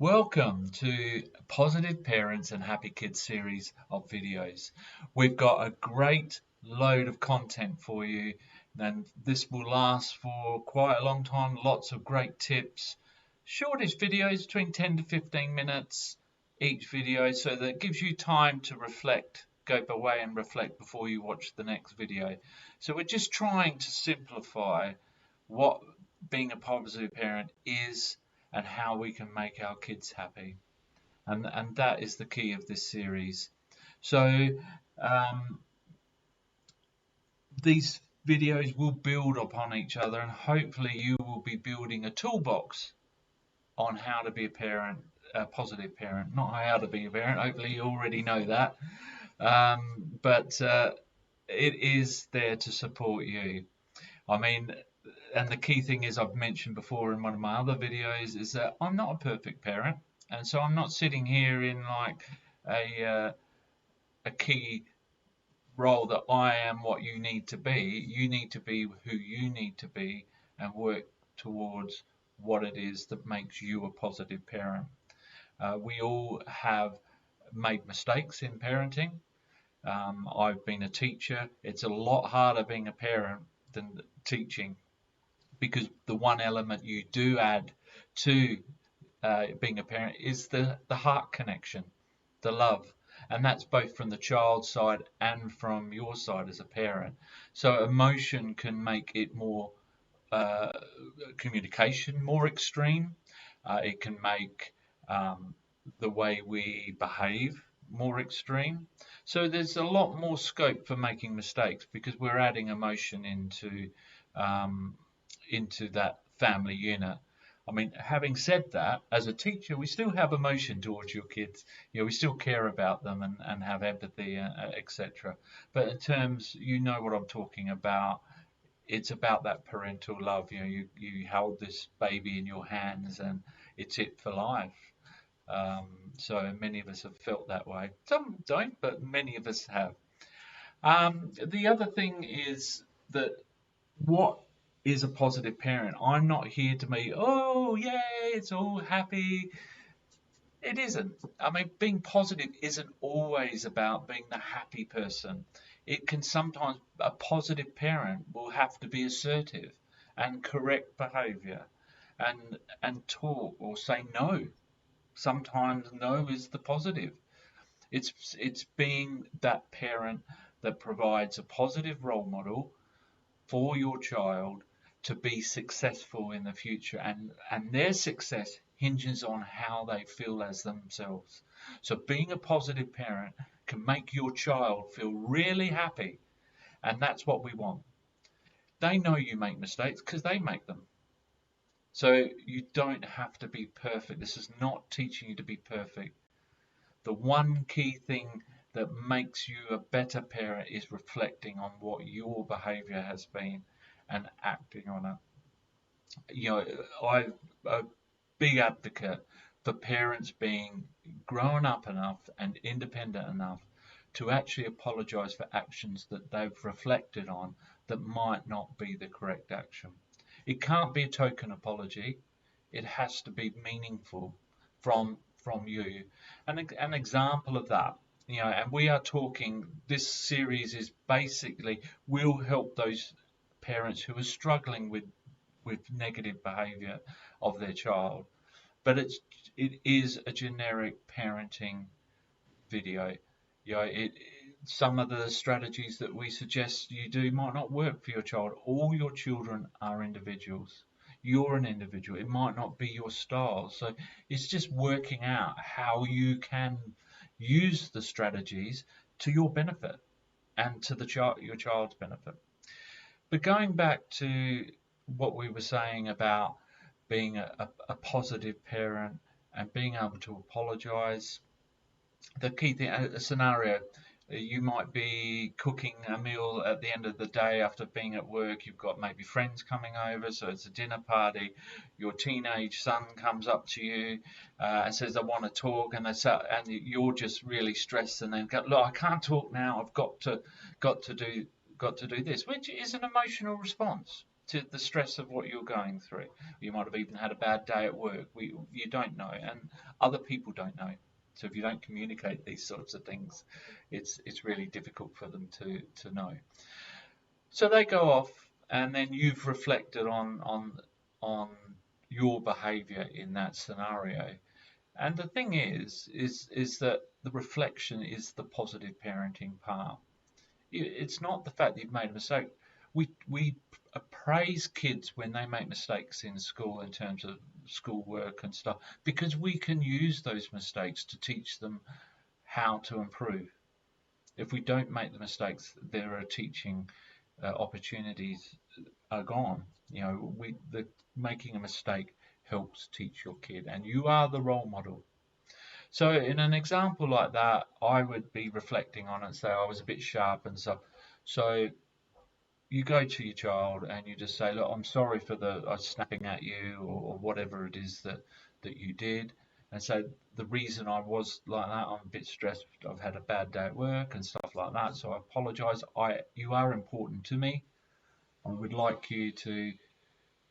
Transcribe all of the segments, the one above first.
Welcome to Positive Parents and Happy Kids series of videos. We've got a great load of content for you, and this will last for quite a long time. Lots of great tips, shortish videos between 10 to 15 minutes each video, so that it gives you time to reflect, go away and reflect before you watch the next video. So we're just trying to simplify what being a positive parent is and how we can make our kids happy. And that is the key of this series. So um, these videos will build upon each other, and hopefully you will be building a toolbox on how to be a parent, a positive parent, not how to be a parent. Hopefully you already know that. But it is there to support you. I mean, and the key thing is, I've mentioned before in one of my other videos, is that I'm not a perfect parent, and so I'm not sitting here in like a key role that I am what you need to be. You need to be who you need to be and work towards what it is that makes you a positive parent. We all have made mistakes in parenting. I've been a teacher. It's a lot harder being a parent than teaching, because the one element you do add to being a parent is the heart connection, the love, and that's both from the child's side and from your side as a parent. So emotion can make it more uh, communication more extreme. It can make the way we behave more extreme. So there's a lot more scope for making mistakes because we're adding emotion um, into that family unit. I mean, having said that, as a teacher, we still have emotion towards your kids. We still care about them and have empathy, etc. But in terms, you know what I'm talking about. It's about that parental love. You hold this baby in your hands, and it's it for life. Um, so many of us have felt that way. Some don't, but many of us have. The other thing is that what is a positive parent? I'm not here to be, oh, yay, it's all happy. It isn't. I mean, being positive isn't always about being the happy person. It can sometimes, a positive parent will have to be assertive and correct behavior and talk or say no. Sometimes no is the positive. It's being that parent that provides a positive role model for your child to be successful in the future, and their success hinges on how they feel as themselves. So being a positive parent can make your child feel really happy, and that's what we want. They know you make mistakes because they make them. So you don't have to be perfect. This is not teaching you to be perfect. The one key thing that makes you a better parent is reflecting on what your behavior has been and acting on it. I'm a big advocate for parents being grown up enough and independent enough to actually apologize for actions that they've reflected on that might not be the correct action. It can't be a token apology. It has to be meaningful from you. And an example of that, and we are talking, this series is basically will help those parents who are struggling with negative behavior of their child. But it is a generic parenting video. Some of the strategies that we suggest you do might not work for your child. All your children are individuals. You're an individual. It might not be your style. So it's just working out how you can use the strategies to your benefit and to your child's benefit. But going back to what we were saying about being a positive parent and being able to apologize, the key thing, a scenario, you might be cooking a meal at the end of the day after being at work. You've got maybe friends coming over, so it's a dinner party. Your teenage son comes up to you and says, "I want to talk," and you're just really stressed, and then go, "Look, I can't talk now. I've got to do this," which is an emotional response. to the stress of what you're going through. You might have even had a bad day at work. You don't know, and other people don't know. So if you don't communicate these sorts of things, it's really difficult for them to know. So they go off, and then you've reflected on your behaviour in that scenario. And the thing is that the reflection is the positive parenting part. It's not the fact that you've made a mistake. We praise kids when they make mistakes in school in terms of schoolwork and stuff because we can use those mistakes to teach them how to improve. If we don't make the mistakes, there are teaching opportunities are gone. The making a mistake helps teach your kid, and you are the role model. So in an example like that, I would be reflecting on it and say I was a bit sharp and stuff. So you go to your child and you just say, look, I'm sorry for the snapping at you or whatever it is that you did, and so the reason I was like that, I'm a bit stressed. I've had a bad day at work and stuff like that. So I apologise. You are important to me. I would like you to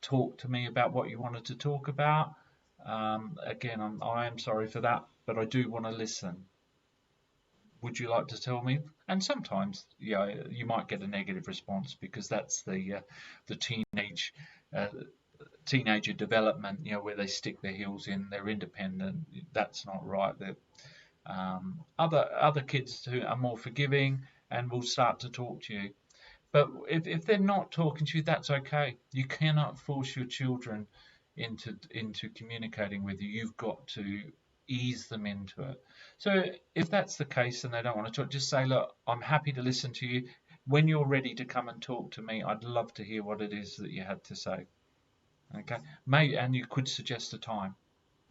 talk to me about what you wanted to talk about. Again, I am sorry for that, but I do want to listen. Would you like to tell me? And sometimes, you might get a negative response because that's the uh, teenager development, where they stick their heels in, they're independent. That's not right. Other kids who are more forgiving and will start to talk to you. But if they're not talking to you, that's okay. You cannot force your children into communicating with you. You've got to ease them into it. So if that's the case and they don't want to talk, just say, look, I'm happy to listen to you. When you're ready to come and talk to me, I'd love to hear what it is that you had to say. Okay, and you could suggest a time,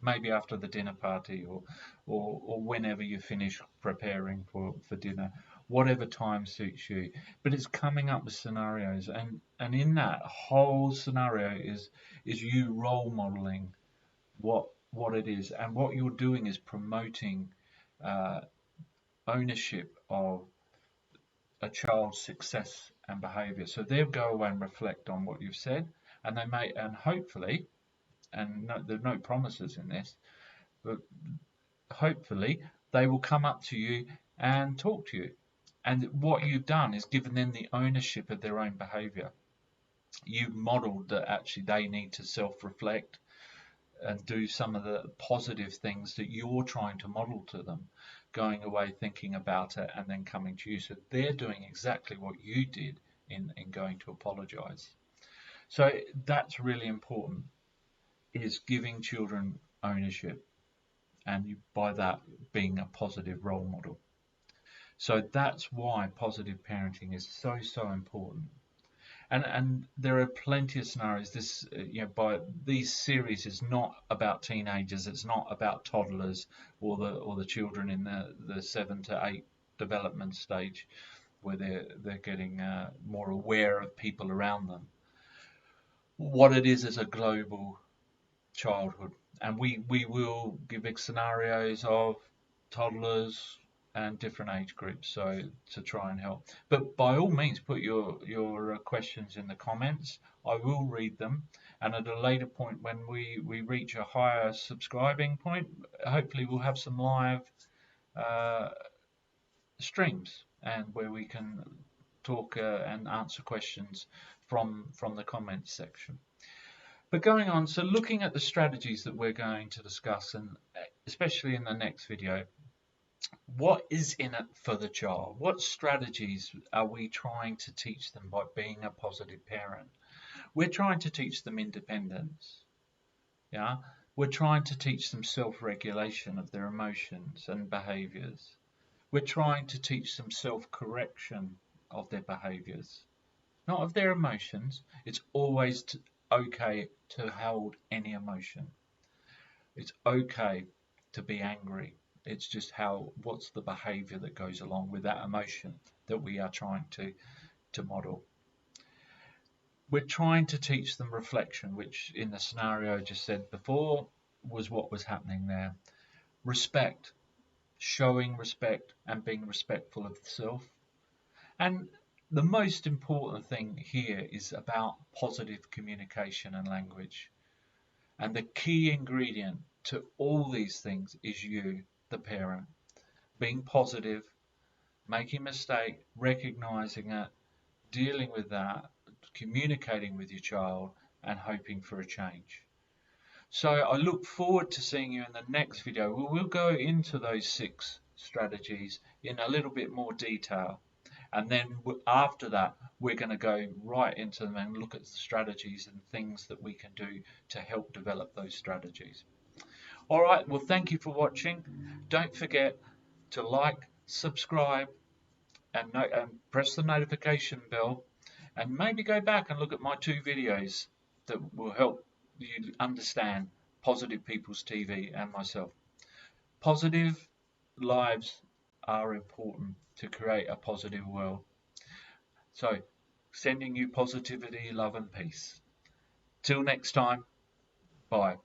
maybe after the dinner party or whenever you finish preparing for dinner, whatever time suits you. But it's coming up with scenarios, and in that whole scenario is you role modeling what it is, and what you're doing is promoting uh, ownership of a child's success and behavior. So they'll go away and reflect on what you've said, and they may, and hopefully, and no, there are no promises in this, but hopefully they will come up to you and talk to you. And what you've done is given them the ownership of their own behavior. You've modeled that actually they need to self-reflect and do some of the positive things that you're trying to model to them, going away thinking about it and then coming to you. So they're doing exactly what you did in going to apologize. So that's really important, is giving children ownership, and by that being a positive role model. So that's why positive parenting is so important. And there are plenty of scenarios. This by these series is not about teenagers. It's not about toddlers or the children in the 7 to 8 development stage where they're getting more aware of people around them. What it is a global childhood, and we will give scenarios of toddlers and different age groups, so to try and help. But by all means, put your questions in the comments. I will read them, and at a later point when we reach a higher subscribing point, hopefully we'll have some live uh, streams and where we can talk and answer questions from the comments section. But going on, so looking at the strategies that we're going to discuss, and especially in the next video, what is in it for the child? What strategies are we trying to teach them by being a positive parent? We're trying to teach them independence. Yeah, we're trying to teach them self-regulation of their emotions and behaviors. We're trying to teach them self-correction of their behaviors, not of their emotions. It's always okay to hold any emotion. It's okay to be angry. It's just what's the behavior that goes along with that emotion that we are trying to model. We're trying to teach them reflection, which in the scenario I just said before was what was happening there. Respect, showing respect and being respectful of the self. And the most important thing here is about positive communication and language. And the key ingredient to all these things is you, the parent, being positive, making a mistake, recognizing it, dealing with that, communicating with your child, and hoping for a change. So I look forward to seeing you in the next video. We'll go into those 6 strategies in a little bit more detail. And then after that, we're going to go right into them and look at the strategies and things that we can do to help develop those strategies. All right, well, thank you for watching. Don't forget to like, subscribe, and press the notification bell. And maybe go back and look at my 2 videos that will help you understand Positive People's TV and myself. Positive lives are important to create a positive world. So, sending you positivity, love and peace. Till next time, bye.